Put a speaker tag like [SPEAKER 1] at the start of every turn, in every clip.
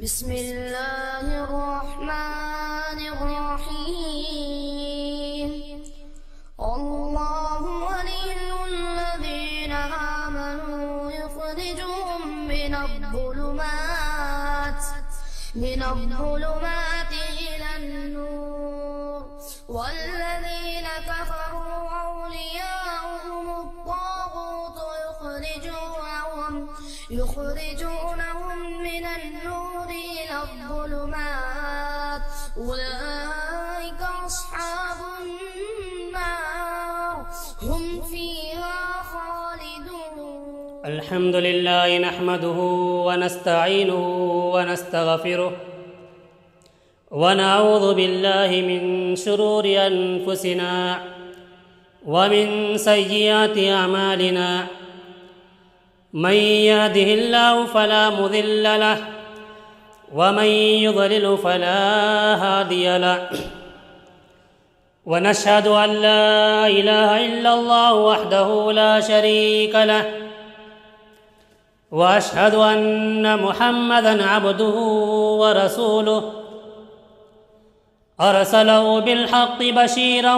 [SPEAKER 1] بسم الله الرحمن الرحيم. الله ولي الذين آمنوا يخرجهم من الظلمات إلى النور، والذين كفروا أولياؤهم الطاغوت يخرجونهم من النور إلى الظلمات، أولئك أصحاب النار هم فيها خالدون.
[SPEAKER 2] الحمد لله نحمده ونستعينه ونستغفره ونعوذ بالله من شرور أنفسنا ومن سيئات أعمالنا، من يهده الله فلا مضل له ومن يضلل فلا هادي له، ونشهد أن لا إله إلا الله وحده لا شريك له، وأشهد أن محمدًا عبده ورسوله، أرسله بالحق بشيرا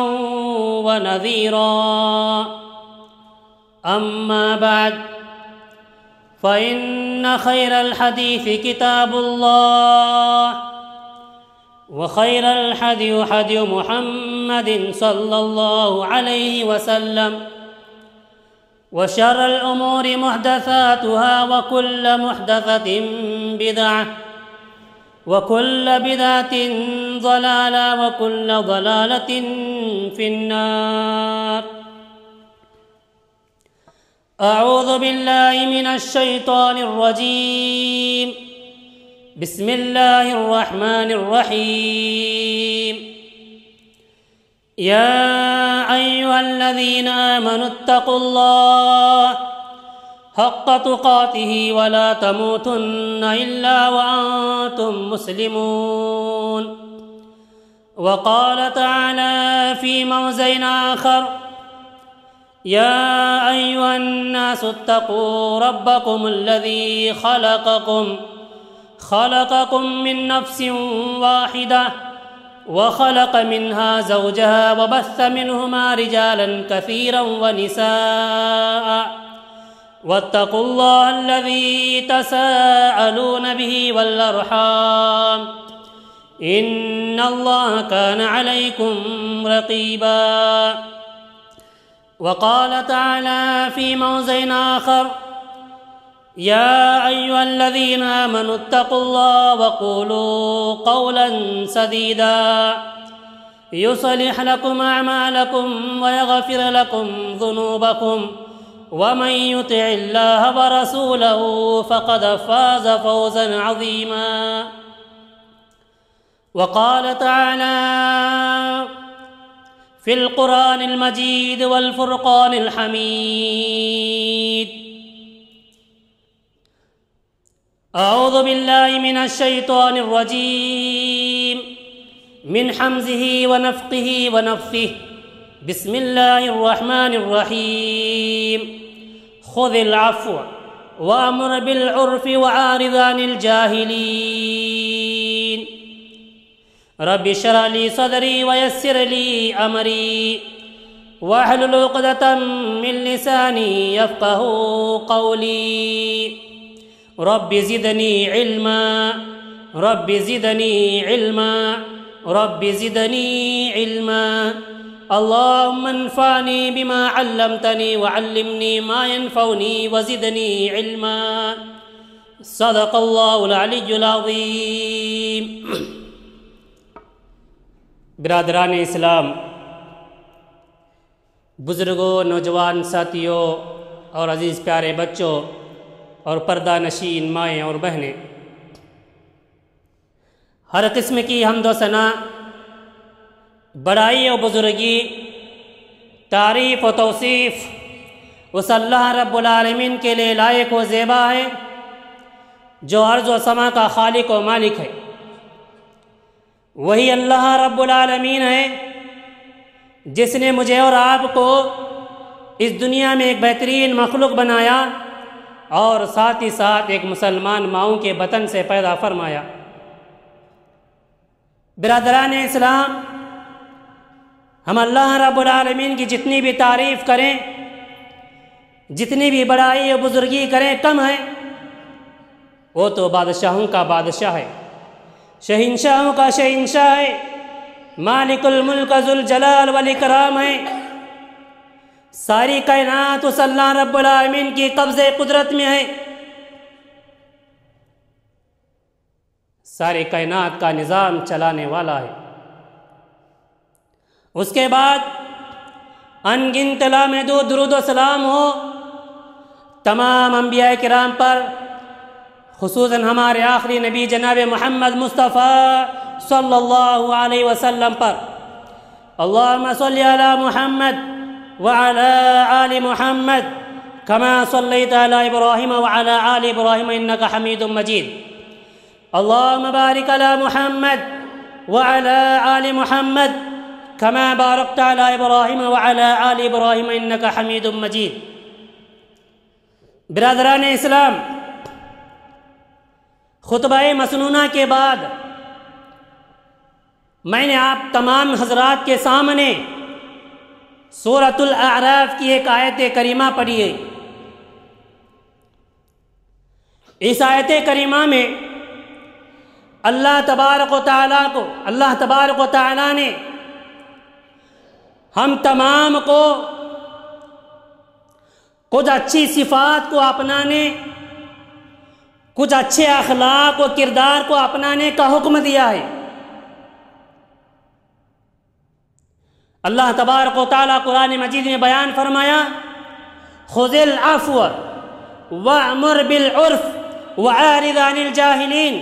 [SPEAKER 2] ونذيرا. أما بعد، فإن خير الحديث كتاب الله، وخير الحدي حدي محمد صلى الله عليه وسلم، وشر الأمور محدثاتها، وكل محدثة بدعة، وكل بدعة ضلالة، وكل ضلالة في النار. أعوذ بالله من الشيطان الرجيم. بسم الله الرحمن الرحيم. يا أيها الذين آمنوا اتقوا الله حق تقاته ولا تموتن إلا وأنتم مسلمون. وقال تعالى في موضع آخر: يا أيها الناس اتقوا ربكم الذي خلقكم من نفس واحدة، وخلق منها زوجها، وبث منهما رجالا كثيرا ونساء، واتقوا الله الذي تساءلون به والأرحام، إن الله كان عليكم رقيبا. وقال تعالى في موضع آخر: يا أيها الذين آمنوا اتقوا الله وقولوا قولا سديدا يصلح لكم أعمالكم ويغفر لكم ذنوبكم، ومن يطع الله ورسوله فقد فاز فوزا عظيما. وقال تعالى في القرآن المجيد والفرقان الحميد: أعوذ بالله من الشيطان الرجيم، من حمزه ونفقه ونفثه. بسم الله الرحمن الرحيم. خذ العفو وأمر بالعرف وأعرض عن الجاهلين. رب اشرح لي صدري ويسر لي أمري، واحلل عقدة من لساني يفقه قولي. رب زدني علما، رب زدني علما، رب زدني علما. اللهم انفعني بما علمتني وعلمني ما ينفعني وزدني علما. صدق الله العلی العظیم. برادران اسلام، بزرگوں، نوجوان ساتھیوں اور عزیز پیارے بچوں اور پردہ نشین مائیں اور بہنیں، ہر قسم کی حمد و ثنا، بڑائی و بزرگی، تعریف و توصیف اس اللہ رب العالمین کے لیے لائق و زیبا ہے جو ارض و سما کا خالق و مالک ہے۔ وہی اللہ رب العالمین ہے جس نے مجھے اور آپ کو اس دنیا میں ایک بہترین مخلوق بنایا اور ساتھ ہی ساتھ ایک مسلمان ماؤں کے بطن سے پیدا فرمایا۔ برادران اسلام، ہم اللہ رب العالمین کی جتنی بھی تعریف کریں، جتنی بھی بڑائی و بزرگی کریں کم ہے۔ وہ تو بادشاہوں کا بادشاہ ہے، شہنشاہوں کا شہنشاہ ہے، مالک الملک ذو الجلال والاکرام ہے۔ ساری کائنات اس اللہ رب العالمین کی قبضے قدرت میں ہے، ساری کائنات کا نظام چلانے والا ہے۔ اس کے بعد ان گنت لامحدود درود و سلام ہو تمام انبیاء کرام پر، خصوصاً ہمارے آخری نبی جناب محمد مصطفیٰ صلی اللہ علیہ وسلم پر۔ اللہم صلی علی محمد وعلی آل محمد کما صلیت علی ابراہیم وعلی آل ابراہیم انک حمید مجید۔ اللہم بارک علی محمد وعلی آل محمد کما بارکت علی ابراہیم وعلی آل ابراہیم انک حمید مجید۔ برادران اسلام، خطبہ مسنونہ کے بعد میں نے آپ تمام حضرات کے سامنے سورۃ الاعراف کی ایک آیت کریمہ پڑھی ہے۔ اس آیت کریمہ میں اللہ تبارک و تعالیٰ نے ہم تمام کو کچھ اچھی صفات کو اپنانے، کچھ اچھے اخلاق و کردار کو اپنانے کا حکم دیا ہے۔ اللہ تبارک و تعالیٰ قرآن مجید میں بیان فرمایا، خذ العفو وأمر بالعرف وعارض عن الجاہلین،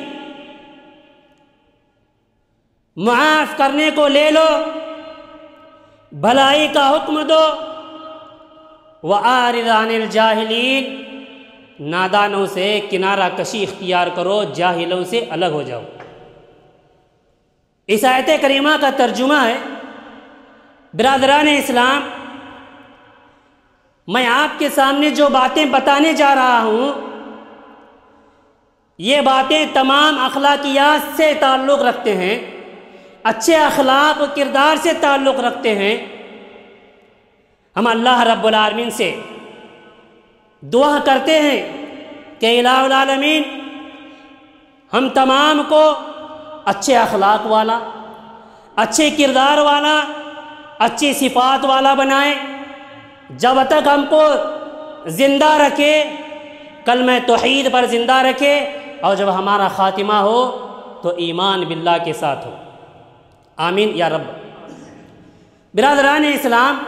[SPEAKER 2] معاف کرنے کو لے لو، بھلائی کا حکم دو، وعارض عن الجاہلین، نادانوں سے کنارہ کشی اختیار کرو، جاہلوں سے الگ ہو جاؤ۔ اس آیت کریمہ کا ترجمہ ہے، برادران اسلام، میں آپ کے سامنے جو باتیں بتانے جا رہا ہوں، یہ باتیں تمام اخلاقیات سے تعلق رکھتے ہیں، اچھے اخلاق و کردار سے تعلق رکھتے ہیں۔ ہم اللہ رب العالمین سے دعا کرتے ہیں کہ الہ العالمین ہم تمام کو اچھے اخلاق والا، اچھے کردار والا، اچھی صفات والا بنائے، جب تک ہم کو زندہ رکھے، کلمہ توحید پر زندہ رکھے، اور جب ہمارا خاتمہ ہو تو ایمان باللہ کے ساتھ ہو، آمین یا رب۔ برادران اسلام،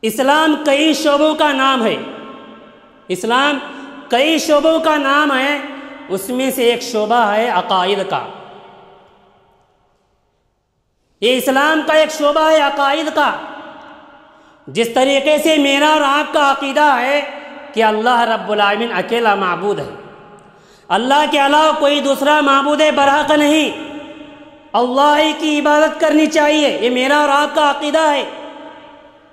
[SPEAKER 2] اسلام کئی شعبوں کا نام ہے، اسلام کئی شعبوں کا نام ہے، اس میں سے ایک شعبہ ہے عقائد کا۔ یہ اسلام کا ایک شعبہ ہے عقائد کا۔ جس طریقے سے میرا اور آپ کا عقیدہ ہے کہ اللہ رب العالمین اکیلا معبود ہے، اللہ کے علاوہ کوئی دوسرا معبود برحق نہیں، اللہ ہی کی عبادت کرنی چاہیے، یہ میرا اور آپ کا عقیدہ ہے۔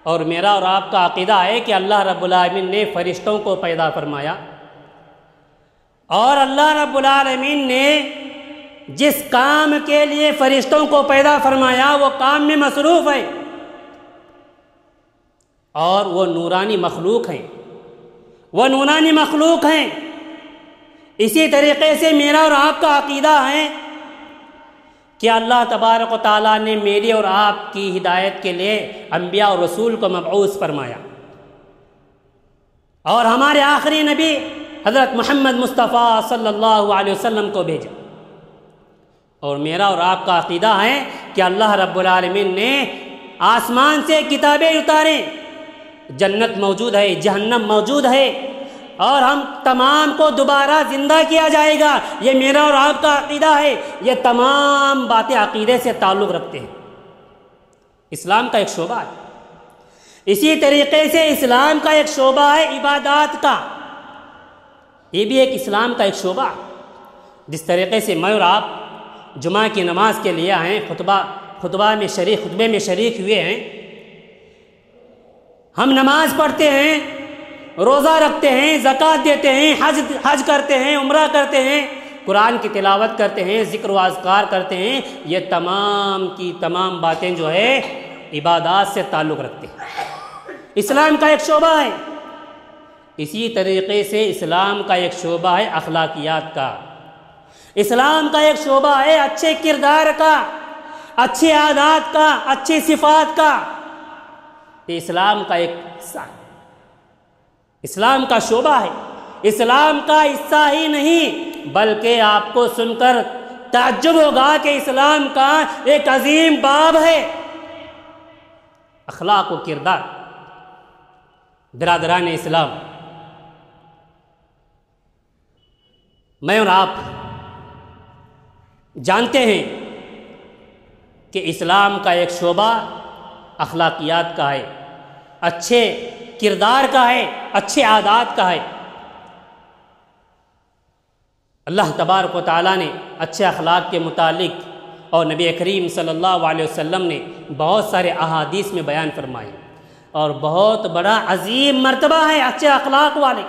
[SPEAKER 2] اور میرا اور آپ کا عقیدہ ہے کہ اللہ رب العالمین نے فرشتوں کو پیدا فرمایا، اور اللہ رب العالمین نے جس کام کے لیے فرشتوں کو پیدا فرمایا وہ کام میں مصروف ہے، اور وہ نورانی مخلوق ہیں، وہ نورانی مخلوق ہیں۔ اسی طریقے سے میرا اور آپ کا عقیدہ ہے کہ اللہ تبارک و تعالیٰ نے میری اور آپ کی ہدایت کے لیے انبیاء اور رسول کو مبعوث فرمایا، اور ہمارے آخری نبی حضرت محمد مصطفیٰ صلی اللہ علیہ وسلم کو بھیجا۔ اور میرا اور آپ کا عقیدہ ہے کہ اللہ رب العالمین نے آسمان سے کتابیں اتاریں، جنت موجود ہے، جہنم موجود ہے، اور ہم تمام کو دوبارہ زندہ کیا جائے گا، یہ میرا اور آپ کا عقیدہ ہے۔ یہ تمام باتیں عقیدے سے تعلق رکھتے ہیں، اسلام کا ایک شعبہ ہے۔ اسی طریقے سے اسلام کا ایک شعبہ ہے عبادات کا، یہ بھی ایک اسلام کا ایک شعبہ۔ جس طریقے سے میں اور آپ جمعہ کی نماز کے لیے آئے، خطبے میں شریک ہوئے ہیں، ہم نماز پڑھتے ہیں، روزہ رکھتے ہیں، زکوٰۃ دیتے ہیں، حج کرتے ہیں، عمرہ کرتے ہیں، قرآن کی تلاوت کرتے ہیں، ذکر و اذکار کرتے ہیں، یہ تمام کی تمام باتیں جو ہے عبادات سے تعلق رکھتے ہیں، اسلام کا ایک شعبہ ہے۔ اسی طریقے سے اسلام کا ایک شعبہ ہے اخلاقیات کا، اسلام کا ایک شعبہ ہے اچھے کردار کا، اچھے عادات کا، اچھی صفات کا۔ یہ اسلام کا ایک حصہ ہے، اسلام کا شعبہ ہے، اسلام کا حصہ ہی نہیں بلکہ آپ کو سن کر تعجب ہوگا کہ اسلام کا ایک عظیم باب ہے اخلاق و کردار۔ برادران اسلام، میں اور آپ جانتے ہیں کہ اسلام کا ایک شعبہ اخلاقیات کا ہے، اچھے کردار کا ہے، اچھے عادات کا ہے۔ اللہ تبارک و تعالیٰ نے اچھے اخلاق کے متعلق اور نبی کریم صلی اللہ علیہ وسلم نے بہت سارے احادیث میں بیان فرمائے، اور بہت بڑا عظیم مرتبہ ہے اچھے اخلاق والے۔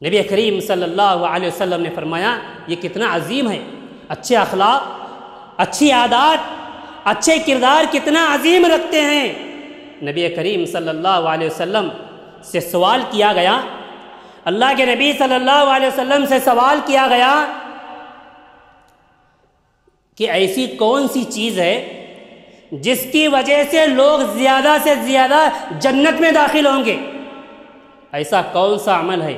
[SPEAKER 2] نبی کریم صلی اللہ علیہ وسلم نے فرمایا یہ کتنا عظیم ہے، اچھے اخلاق، اچھی عادات، اچھے کردار کتنا عظیم رکھتے ہیں۔ نبی کریم صلی اللہ علیہ وسلم سے سوال کیا گیا، اللہ کے نبی صلی اللہ علیہ وسلم سے سوال کیا گیا کہ ایسی کون سی چیز ہے جس کی وجہ سے لوگ زیادہ سے زیادہ جنت میں داخل ہوں گے؟ ایسا کون سا عمل ہے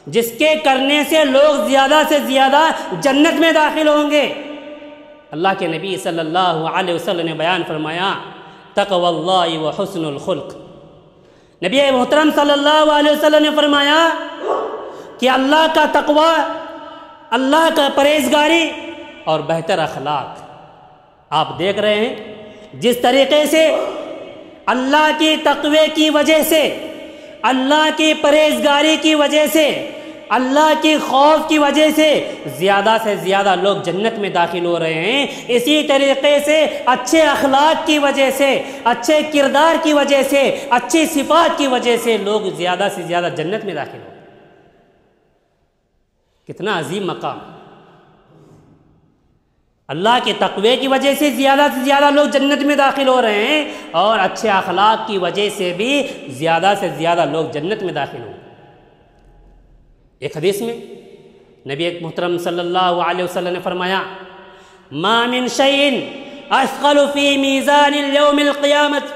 [SPEAKER 2] جس کے کرنے سے لوگ زیادہ سے زیادہ جنت میں داخل ہوں گے؟ اللہ کے نبی صلی اللہ علیہ وسلم نے بیان فرمایا تقوی اللہ و حسن الخلق۔ نبی محترم صلی اللہ علیہ وسلم نے فرمایا کہ اللہ کا تقوی، اللہ کا پرہیزگاری اور بہتر اخلاق۔ آپ دیکھ رہے ہیں جس طریقے سے اللہ کی تقوی کی وجہ سے، اللہ کی پرہیزگاری کی وجہ سے، اللہ کی خوف کی وجہ سے زیادہ لوگ جنت میں داخل ہو رہے ہیں، اسی طریقے سے اچھے اخلاق کی وجہ سے، اچھے کردار کی وجہ سے، اچھی صفات کی وجہ سے لوگ زیادہ سے زیادہ جنت میں داخل ہو رہے ہیں۔ کتنا عظیم مقام! اللہ کے تقوی کی وجہ سے زیادہ لوگ جنت میں داخل ہو رہے ہیں، اور اچھے اخلاق کی وجہ سے بھی زیادہ لوگ جنت میں داخل ہو رہے ہیں۔ ایک حدیث میں نبی محترم صلی اللہ علیہ وسلم نے فرمایا ما من شیء اثقل فی میزان یوم القیامت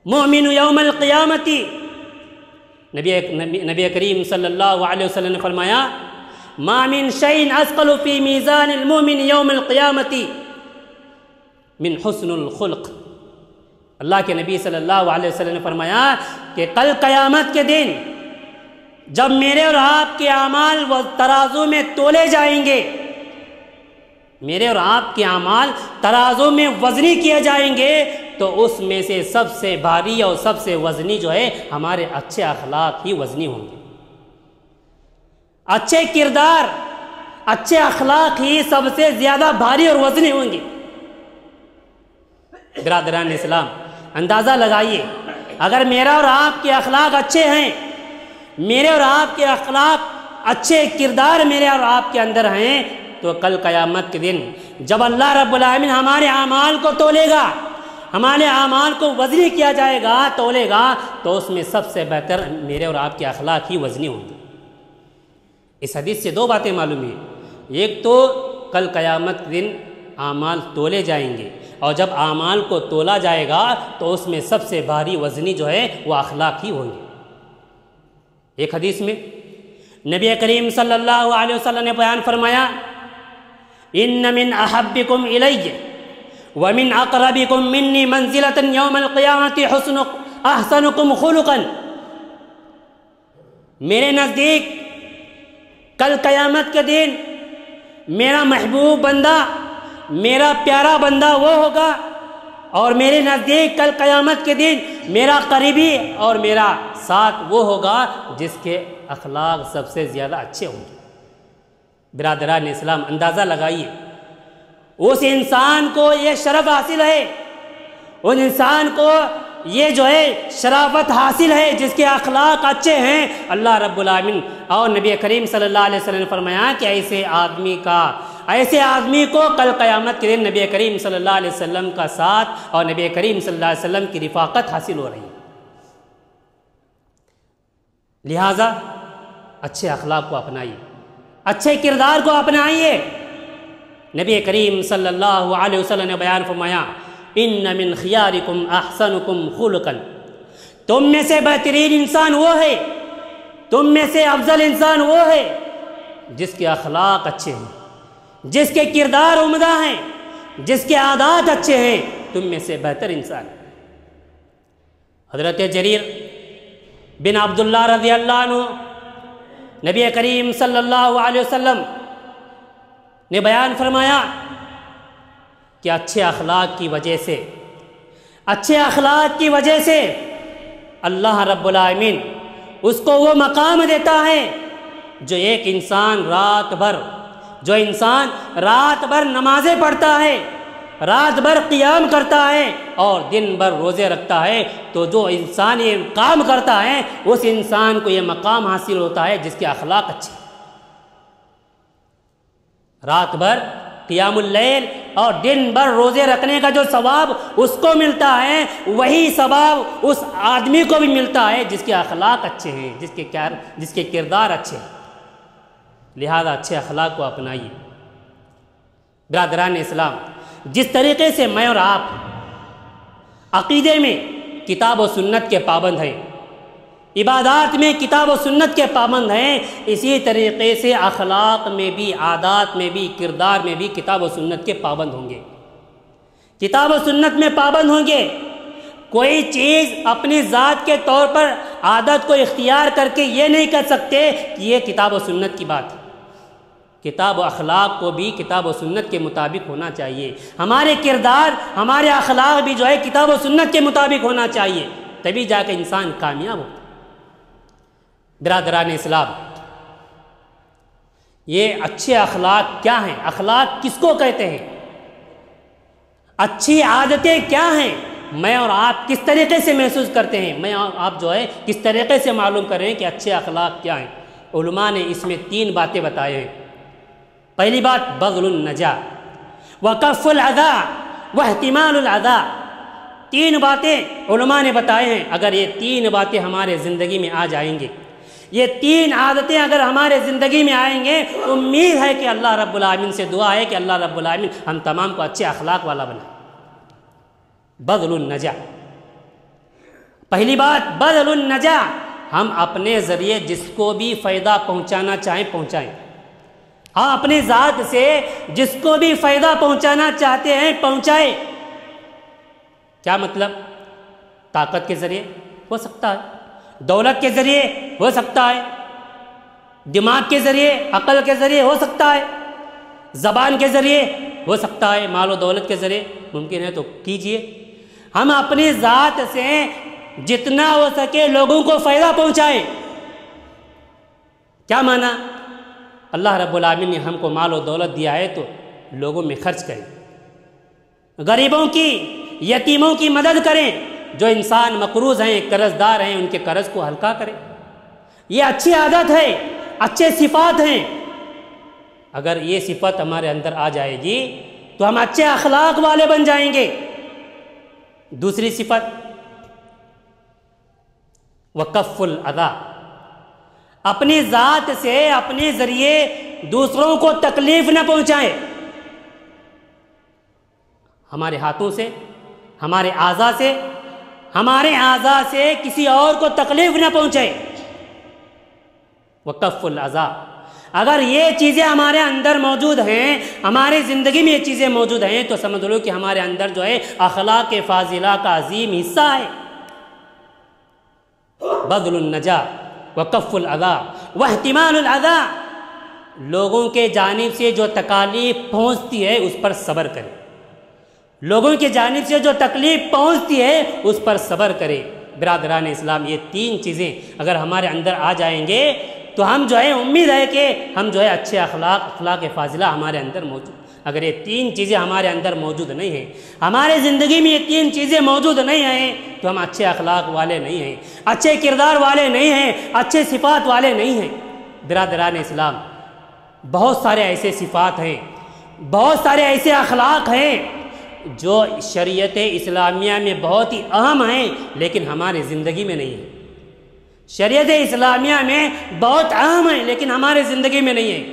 [SPEAKER 2] مؤمن یوم القیامت۔ نبی کریم صلی اللہ علیہ وسلم نے فرمایا ما من شیء اثقل فی میزان المؤمن یوم القیامت من حسن الخلق۔ اللہ کے نبی صلی اللہ علیہ وسلم نے فرمایا کہ کل قیامت کے دن جب میرے اور آپ کے اعمال وہ ترازو میں تولے جائیں گے، میرے اور آپ کے اعمال ترازو میں وزنی کیے جائیں گے، تو اس میں سے سب سے بھاری اور سب سے وزنی جو ہے ہمارے اچھے اخلاق ہی وزنی ہوں گے۔ اچھے کردار، اچھے اخلاق ہی سب سے زیادہ بھاری اور وزنی ہوں گے۔ برادران اسلام، اندازہ لگائیے اگر میرا اور آپ کے اخلاق اچھے ہیں، میرے اور آپ کے اخلاق اچھے کردار میرے اور آپ کے اندر ہیں، تو کل قیامت کے دن جب اللہ رب العالمین ہمارے اعمال کو تولے گا، ہمارے اعمال کو وزنی کیا جائے گا، تولے گا، تو اس میں سب سے بہتر میرے اور آپ کے اخلاق ہی وزنی ہوں گے۔ اس حدیث سے دو باتیں معلوم ہیں، ایک تو کل قیامت کے دن اعمال تولے جائیں گے، اور جب اعمال کو تولا جائے گا تو اس میں سب سے بھاری وزنی جو ہے وہ اخلاق ہی ہوں گے۔ ایک حدیث میں نبی کریم صلی اللہ علیہ وسلم نے بیان فرمایا ان من احبکم الی ومن اقربکم منی منزلۃ یوم القیامۃ احسنکم خلقا۔ میرے نزدیک کل قیامت کے دن میرا محبوب بندہ، میرا پیارا بندہ وہ ہوگا، اور میرے نزدیک کل قیامت کے دن میرا قریبی اور میرا ساتھ وہ ہوگا جس کے اخلاق سب سے زیادہ اچھے ہوں گے۔ برادران اسلام، اندازہ لگائیے اس انسان کو یہ شرف حاصل ہے، اس انسان کو یہ جو ہے شرافت حاصل ہے جس کے اخلاق اچھے ہیں اللہ رب العالمین اور نبی کریم صلی اللہ علیہ وسلم نے فرمایا کہ ایسے آدمی کو کل قیامت کے دن نبی کریم صلی اللہ علیہ وسلم کا ساتھ اور نبی کریم صلی اللہ علیہ وسلم کی رفاقت حاصل ہو رہی ہے۔ لہٰذا اچھے اخلاق کو اپنائیے، اچھے کردار کو اپنائیے۔ نبی کریم صلی اللہ علیہ وسلم نے بیان فرمایا ان من خیارکم احسنکم خلقا، تم میں سے بہترین انسان وہ ہے، تم میں سے افضل انسان وہ ہے جس کے اخلاق اچھے ہیں، جس کے کردار عمدہ ہیں، جس کے عادات اچھے ہیں، تم میں سے بہتر انسان۔ حضرت جریر بن عبداللہ رضی اللہ عنہ نبی کریم صلی اللہ علیہ وسلم نے بیان فرمایا کہ اچھے اخلاق کی وجہ سے اللہ رب العالمین اس کو وہ مقام دیتا ہے جو انسان رات بھر نمازیں پڑھتا ہے، رات بھر قیام کرتا ہے اور دن بھر روزے رکھتا ہے، تو جو انسان یہ کام کرتا ہے اس انسان کو یہ مقام حاصل ہوتا ہے جس کے اخلاق اچھے، رات بھر قیام اللیل اور دن بھر روزے رکھنے کا جو ثواب اس کو ملتا ہے وہی ثواب اس آدمی کو بھی ملتا ہے جس کے اخلاق اچھے ہیں، جس کے کردار اچھے ہیں۔ لہذا اچھے اخلاق کو اپنائیے۔ برادران اسلام، جس طریقے سے میں اور آپ عقیدے میں کتاب و سنت کے پابند ہیں، عبادات میں کتاب و سنت کے پابند ہیں، اسی طریقے سے اخلاق میں بھی، عادات میں بھی، کردار میں بھی کتاب و سنت کے پابند ہوں گے، کتاب و سنت میں پابند ہوں گے۔ کوئی چیز اپنی ذات کے طور پر عادت کو اختیار کر کے یہ نہیں کر سکتے کہ یہ کتاب و سنت کی بات ہے۔ کتاب و اخلاق کو بھی کتاب و سنت کے مطابق ہونا چاہیے، ہمارے کردار، ہمارے اخلاق بھی جو ہے کتاب و سنت کے مطابق ہونا چاہیے، تبھی جا کے انسان کامیاب ہو۔ برادران اسلام، یہ اچھے اخلاق کیا ہیں؟ اخلاق کس کو کہتے ہیں؟ اچھی عادتیں کیا ہیں؟ میں اور آپ کس طریقے سے محسوس کرتے ہیں؟ میں اور آپ جو ہے کس طریقے سے معلوم کر رہے ہیں کہ اچھے اخلاق کیا ہیں؟ علماء نے اس میں 3 باتیں بتائے ہیں۔ پہلی بات بذل النجا وکف الاذى واحتمال الاذى، 3 باتیں علماء نے بتائے ہیں۔ اگر یہ 3 باتیں ہمارے زندگی میں آ جائیں گے، یہ 3 عادتیں اگر ہمارے زندگی میں آئیں گے، امید ہے کہ اللہ رب العالمین سے دعا ہے کہ اللہ رب العالمین ہم تمام کو اچھے اخلاق والا بنائے۔ بذل النجا، پہلی بات بذل النجا، ہم اپنے ذریعے جس کو بھی فائدہ پہنچانا چاہیں پہنچائیں، ہم اپنی ذات سے جس کو بھی فائدہ پہنچانا چاہتے ہیں پہنچائیں۔ کیا مطلب؟ طاقت کے ذریعے ہو سکتا ہے، دولت کے ذریعے ہو سکتا ہے، دماغ کے ذریعے، عقل کے ذریعے ہو سکتا ہے، زبان کے ذریعے ہو سکتا ہے، مال و دولت کے ذریعے ممکن ہے تو کیجئے۔ ہم اپنی ذات سے جتنا ہو سکے لوگوں کو فائدہ پہنچائیں۔ کیا معنی؟ اللہ رب العالمین نے ہم کو مال و دولت دیا ہے تو لوگوں میں خرچ کریں، غریبوں کی، یتیموں کی مدد کریں، جو انسان مقروض ہیں، قرض دار ہیں، ان کے قرض کو ہلکا کریں۔ یہ اچھی عادت ہے، اچھے صفات ہیں۔ اگر یہ صفت ہمارے اندر آ جائے گی تو ہم اچھے اخلاق والے بن جائیں گے۔ دوسری صفت وکف الاذى، اپنی ذات سے، اپنے ذریعے دوسروں کو تکلیف نہ پہنچائیں، ہمارے ہاتھوں سے، ہمارے اعضاء سے کسی اور کو تکلیف نہ پہنچائیں۔ وکف الاذى، اگر یہ چیزیں ہمارے اندر موجود ہیں، ہماری زندگی میں یہ چیزیں موجود ہیں تو سمجھ لو کہ ہمارے اندر جو ہے اخلاق فاضلہ کا عظیم حصہ ہے۔ بذل النجا وکف الاذى واحتمال الاذى، لوگوں کے جانب سے جو تکالیف پہنچتی ہے اس پر صبر کرے، لوگوں کی جانب سے جو تکلیف پہنچتی ہے اس پر صبر کرے۔ برادران اسلام، یہ 3 چیزیں اگر ہمارے اندر آ جائیں گے تو ہم جو ہے امید ہے کہ ہم جو ہے اچھے اخلاق فاضلہ ہمارے اندر موجود اگر یہ تین چیزیں ہمارے اندر موجود نہیں ہیں، ہمارے زندگی میں یہ تین چیزیں موجود نہیں ہیں، تو ہم اچھے اخلاق والے نہیں ہیں، اچھے کردار والے نہیں ہیں، اچھے صفات والے نہیں ہیں۔ برادران اسلام، بہت سارے ایسے صفات ہیں، بہت سارے ایسے اخلاق ہیں جو شریعت اسلامیہ میں بہت ہی اہم ہیں، لیکن ہماری زندگی میں نہیں ہیں۔ شریعت اسلامیہ میں بہت اہم ہیں لیکن ہمارے زندگی میں نہیں ہیں،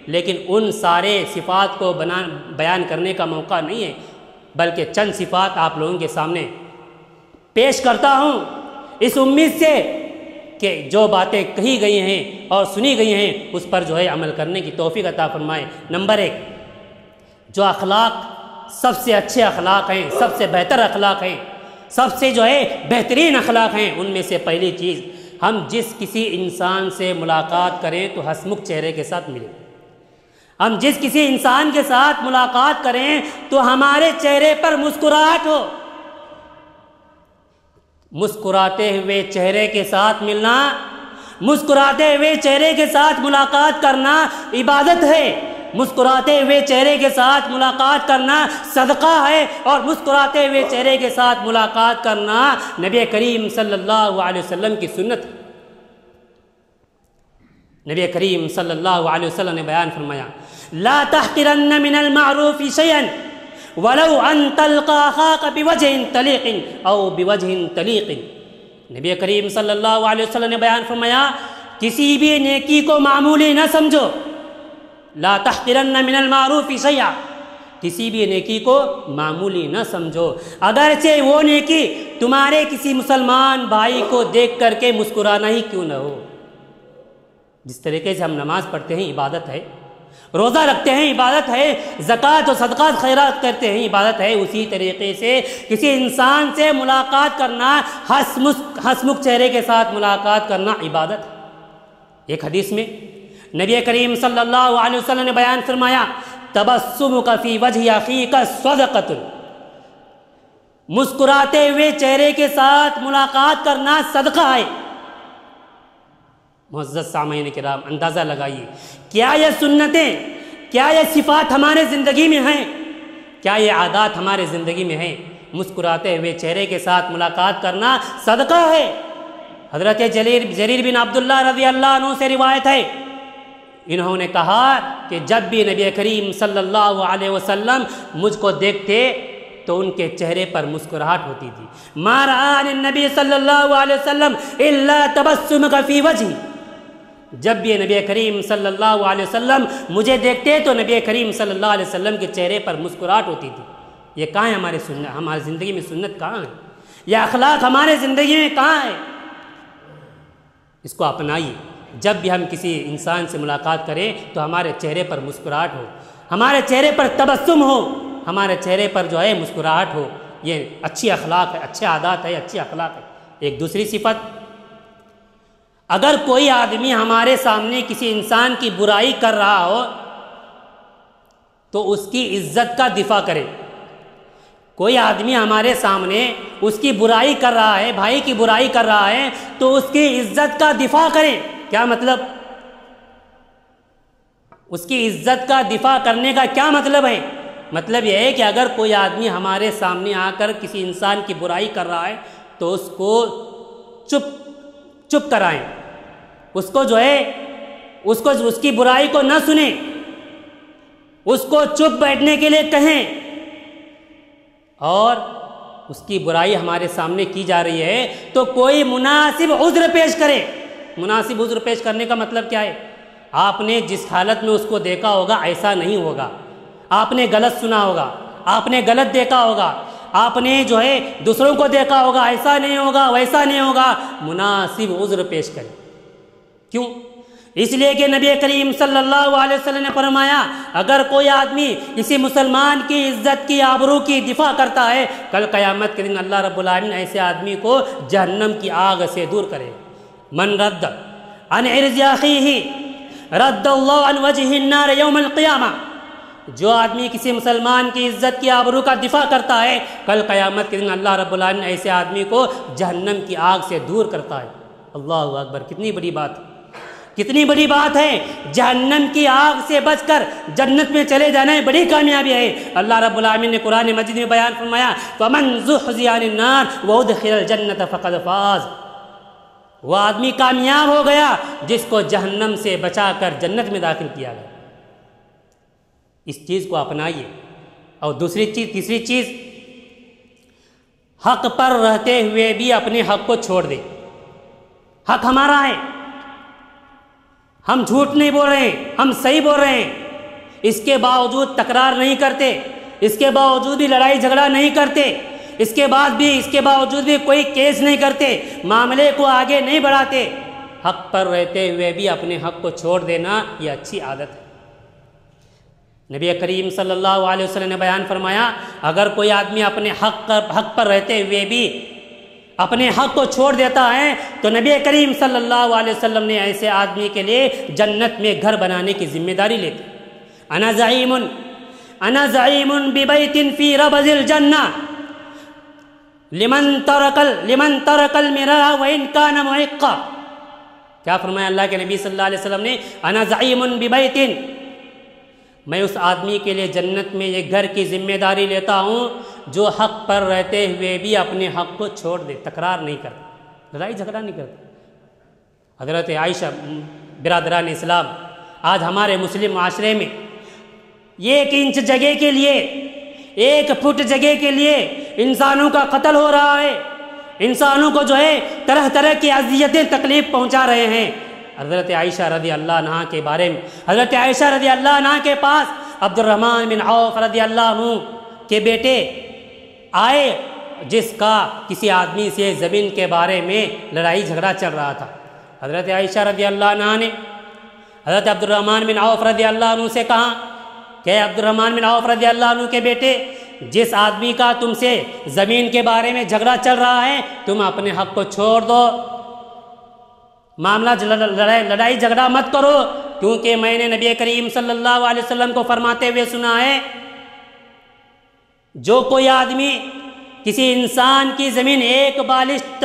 [SPEAKER 2] لیکن ان سارے صفات کو بیان کرنے کا موقع نہیں ہے، بلکہ چند صفات آپ لوگوں کے سامنے پیش کرتا ہوں، اس امید سے کہ جو باتیں کہی گئی ہیں اور سنی گئی ہیں اس پر جو ہے عمل کرنے کی توفیق عطا فرمائے۔ نمبر 1، جو اخلاق سب سے اچھے اخلاق ہیں، سب سے بہتر اخلاق ہیں، سب سے جو ہے بہترین اخلاق ہیں، ان میں سے پہلی چیز، ہم جس کسی انسان سے ملاقات کریں تو ہنسمکھ چہرے کے ساتھ ملیں۔ ہم جس کسی انسان کے ساتھ ملاقات کریں تو ہمارے چہرے پر مسکراہٹ ہو۔ مسکراتے ہوئے چہرے کے ساتھ ملنا، مسکراتے ہوئے چہرے کے ساتھ ملاقات کرنا عبادت ہے، مسکراتے ہوئے چہرے کے ساتھ ملاقات کرنا صدقہ ہے، اور مسکراتے ہوئے چہرے کے ساتھ ملاقات کرنا نبی کریم صلی اللہ علیہ وسلم کی سنت ہے۔ نبی کریم صلی اللہ علیہ وسلم نے بیان فرمایا، لا تحقرن من المعروف شيئا ولو ان تلقى اخاك بوجه طليق او بوجه طليق۔ نبی کریم صلی اللہ علیہ وسلم نے بیان فرمایا، کسی بھی نیکی کو معمولی نہ سمجھو، لا تحقرن من المعروف شيئا، کسی بھی نیکی کو معمولی نہ سمجھو، اگرچہ وہ نیکی تمہارے کسی مسلمان بھائی کو دیکھ کر کے مسکرانا ہی کیوں نہ ہو۔ جس طریقے سے ہم نماز پڑھتے ہیں عبادت ہے، روزہ رکھتے ہیں عبادت ہے، زکوٰۃ و صدقات خیرات کرتے ہیں عبادت ہے، اسی طریقے سے کسی انسان سے ملاقات کرنا، ہنسمکھ چہرے کے ساتھ ملاقات کرنا عبادت ہے۔ ایک حدیث میں نبی کریم صلی اللہ علیہ وسلم نے بیان فرمایا، تبسمک فی وجہ اخیک صدقۃ، مسکراتے ہوئے چہرے کے ساتھ ملاقات کرنا صدقہ ہے۔ معزز سامعین کرام، اندازہ لگائیے، کیا یہ سنتیں، کیا یہ صفات ہمارے زندگی میں ہیں، کیا یہ عادات ہمارے زندگی میں ہیں؟ مسکراتے ہوئے چہرے کے ساتھ ملاقات کرنا صدقہ ہے۔ حضرت جریر بن عبداللہ رضی اللہ عنہ سے روایت ہے، انہوں نے کہا کہ جب بھی نبی کریم صلی اللہ علیہ وسلم مجھ کو دیکھتے تو ان کے چہرے پر مسکراہٹ ہوتی تھی۔ ما رآنی النبی صلی اللہ علیہ وسلم الا تبسمک فی وجہی، جب بھی نبی کریم صلی اللہ علیہ وسلم مجھے دیکھتے تو نبی کریم صلی اللہ علیہ وسلم کے چہرے پر مسکراہٹ ہوتی تھی۔ یہ کہاں ہے ہماری زندگی میں سنت کہاں ہے؟ یہ اخلاق ہمارے زندگی میں کہاں ہے؟ اس کو اپنائیے، جب بھی ہم کسی انسان سے ملاقات کریں تو ہمارے چہرے پر مسکراہٹ ہو، ہمارے چہرے پر تبسم ہو، ہمارے چہرے پر جو ہے مسکراہٹ ہو۔ یہ اچھی اخلاق ہے، اچھے عادات ہے، اچھی اخلاق ہے۔ ایک دوسری صفت، اگر کوئی آدمی ہمارے سامنے کسی انسان کی برائی کر رہا ہو تو اس کی عزت کا دفاع کرے۔ کوئی آدمی ہمارے سامنے اس کی برائی کر رہا ہے، بھائی کی برائی کر رہا ہے، تو اس کی عزت کا دفاع کریں۔ کیا مطلب؟ اس کی عزت کا دفاع کرنے کا کیا مطلب ہے؟ مطلب یہ ہے کہ اگر کوئی آدمی ہمارے سامنے آ کر کسی انسان کی برائی کر رہا ہے تو اس کو چپ کرائیں، اس کو جو ہے اس کی برائی کو نہ سنیں، اس کو چپ بیٹھنے کے لیے کہیں، اور اس کی برائی ہمارے سامنے کی جا رہی ہے تو کوئی مناسب عذر پیش کرے۔ مناسب عذر پیش کرنے کا مطلب کیا ہے؟ آپ نے جس حالت میں اس کو دیکھا ہوگا ایسا نہیں ہوگا، آپ نے غلط سنا ہوگا، آپ نے غلط دیکھا ہوگا، آپ نے جو ہے دوسروں کو دیکھا ہوگا، ایسا نہیں ہوگا، ویسا نہیں ہوگا۔ مناسب عذر پیش کریں۔ کیوں؟ اس لیے کہ نبی کریم صلی اللہ علیہ وسلم نے فرمایا، اگر کوئی آدمی کسی مسلمان کی عزت کی، آبرو کی دفاع کرتا ہے، کل قیامت کے دن اللہ رب العالمین ایسے آدمی کو جہنم کی آگ سے دور کرے۔ من رد عن عرض اخیہ رد اللہ عن وجہ النار یوم القیامہ، جو آدمی کسی مسلمان کی عزت کی، آبرو کا دفاع کرتا ہے، کل قیامت کے دن اللہ رب العالمین ایسے آدمی کو جہنم کی آگ سے دور کرتا ہے۔ اللہ اکبر، کتنی بڑی بات ہے، کتنی بڑی بات ہے، جہنم کی آگ سے بچ کر جنت میں چلے جانا ہے، بڑی کامیابی ہے۔ اللہ رب العالمین نے قرآن مجید میں بیان فرمایا فَمَنْ زُحْزِحَ عَنِ النَّارِ وَأُدْخِلَ الْجَنَّةَ فَقَدْ فَازَ، وہ آدمی کامیاب ہو گیا جس کو جہنم سے بچا کر جنت میں داخل کیا گیا۔ اس چیز کو اپنائیے۔ اور تیسری چیز، حق پر رہتے ہوئے بھی اپنے حق کو چھوڑ دے۔ حق ہمارا ہے، ہم جھوٹ نہیں بول رہے ہیں، ہم صحیح بول رہے ہیں، اس کے باوجود تکرار نہیں کرتے، اس کے باوجود بھی لڑائی جھگڑا نہیں کرتے، اس کے باوجود بھی کوئی کیس نہیں کرتے، معاملے کو آگے نہیں بڑھاتے۔ حق پر رہتے ہوئے بھی اپنے حق کو چھوڑ دینا یہ اچھی عادت ہے۔ نبی کریم صلی اللہ علیہ وسلم نے بیان فرمایا اگر کوئی آدمی اپنے حق پر رہتے ہوئے بھی اپنے حق کو چھوڑ دیتا ہے تو نبی کریم صلی اللہ علیہ وسلم نے ایسے آدمی کے لیے جنت میں گھر بنانے کی ذمہ داری لیتے۔ انا زعیم ببیت فی ربض الجنہ لمن ترک المراء وان کان محقا۔ کیا فرمایا اللہ کے نبی صلی اللہ علیہ وسلم نے؟ انا زعیم ببیت، میں اس آدمی کے لیے جنت میں یہ گھر کی ذمہ داری لیتا ہوں جو حق پر رہتے ہوئے بھی اپنے حق کو چھوڑ دے، تکرار نہیں کرتا، لڑائی جھگڑا نہیں کرتا۔ حضرت عائشہ برادران اسلام، آج ہمارے مسلم معاشرے میں 1 انچ جگہ کے لیے، 1 فٹ جگہ کے لیے انسانوں کا قتل ہو رہا ہے، انسانوں کو جو ہے طرح طرح کی اذیتیں تکلیف پہنچا رہے ہیں۔ حضرت عائشہ رضی اللہ عنہ کے بارے میں، حضرت عائشہ رضی اللہ عنہ کے پاس عبد الرحمن بن عوف رضی اللہ عنہ کے بیٹے آئے جس کا کسی آدمی سے زمین کے بارے میں لڑائی جھگڑا چل رہا تھا۔ حضرت عائشہ رضی اللہ عنہ نے حضرت عبد الرحمن بن عوف رضی اللہ عنہ سے کہا کہ عبد الرحمن بن عوف رضی اللہ عنہ کے بیٹے، جس آدمی کا تم سے زمین کے بارے میں جھگڑا چل رہا ہے تم اپنے حق کو چھوڑ دو، معاملہ لڑائی جھگڑا مت کرو، کیونکہ میں نے نبی کریم صلی اللہ علیہ وسلم کو فرماتے ہوئے سنا ہے جو کوئی آدمی کسی انسان کی زمین 1 بالشت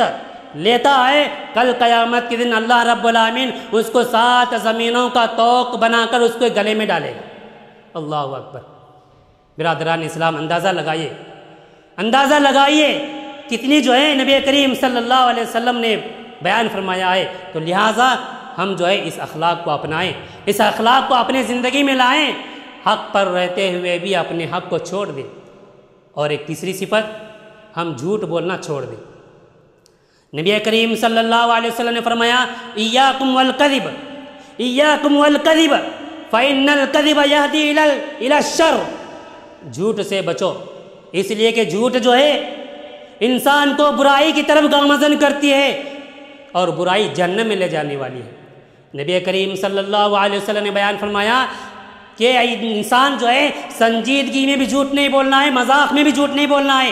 [SPEAKER 2] لیتا ہے کل قیامت کے دن اللہ رب العالمین اس کو 7 زمینوں کا طوق بنا کر اس کو گلے میں ڈالے گا۔ اللہ اکبر۔ برادران اسلام، اندازہ لگائیے کتنی جو ہے نبی کریم صلی اللہ علیہ وسلم نے بیان فرمایا ہے۔ تو لہٰذا ہم جو ہے اس اخلاق کو اپنائیں، اس اخلاق کو اپنے زندگی میں لائیں، حق پر رہتے ہوئے بھی اپنے حق کو چھوڑ دیں۔ اور ایک تیسری صفت، ہم جھوٹ بولنا چھوڑ دیں۔ نبی کریم صلی اللہ علیہ وسلم نے فرمایا ایاکم والکذب، ایاکم والکذب فإن الکذب یہدی الی الشر، جھوٹ سے بچو، اس لیے کہ جھوٹ جو ہے انسان کو برائی کی طرف گامزن کرتی ہے اور برائی جہنم میں لے جانے والی ہے۔ نبی کریم صلی اللہ علیہ وسلم نے بیان فرمایا کہ انسان جو ہے سنجیدگی میں بھی جھوٹ نہیں بولنا ہے، مذاق میں بھی جھوٹ نہیں بولنا ہے۔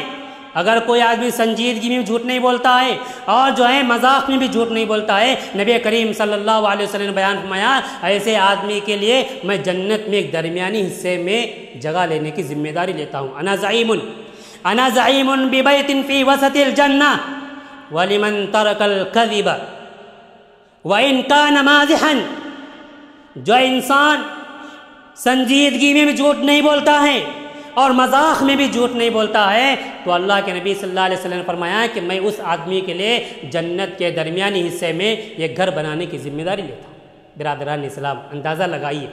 [SPEAKER 2] اگر کوئی آدمی سنجیدگی میں بھی جھوٹ نہیں بولتا ہے اور جو ہے مذاق میں بھی جھوٹ نہیں بولتا ہے، نبی کریم صلی اللہ علیہ وسلم نے بیان فرمایا ایسے آدمی کے لیے میں جنت میں ایک درمیانی حصے میں جگہ لینے کی ذمہ داری لیتا ہوں۔ انا زعیم ببیت فی وسط الجنہ وَلِمَنْ تَرَكَ الْكَذِبَ وَإِنْ كَانَ مَازِحًا، جو انسان سنجیدگی میں بھی جھوٹ نہیں بولتا ہے اور مذاق میں بھی جھوٹ نہیں بولتا ہے تو اللہ کے نبی صلی اللہ علیہ وسلم نے فرمایا کہ میں اس آدمی کے لیے جنت کے درمیانی حصے میں یہ گھر بنانے کی ذمہ داری لیتا ہوں۔ برادران اسلام، اندازہ لگائیے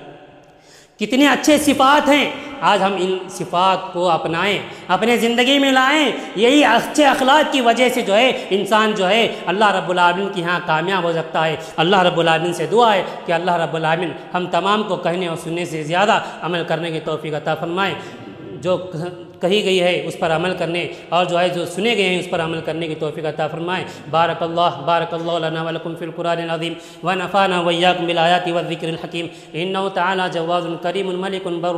[SPEAKER 2] کتنے اچھے صفات ہیں، آج ہم ان صفات کو اپنائیں، اپنے زندگی میں لائیں، یہی اچھے اخلاق کی وجہ سے جو ہے انسان جو ہے اللہ رب العالمین کی یہاں کامیاب ہو سکتا ہے۔ اللہ رب العالمین سے دعا ہے کہ اللہ رب العالمین ہم تمام کو کہنے اور سننے سے زیادہ عمل کرنے کی توفیق عطا فرمائے، جو کہی گئی ہے اس پر عمل کرنے اور جو ہے جو سنے گئے ہیں اس پر عمل کرنے کی توفیق عطا فرمائے۔ بارک اللہ لنا ولکم فی القرآن العظیم ونفعنا وإیاکم بالآیات والذکر الحکیم، انہ تعالی جواد کریم ملک بر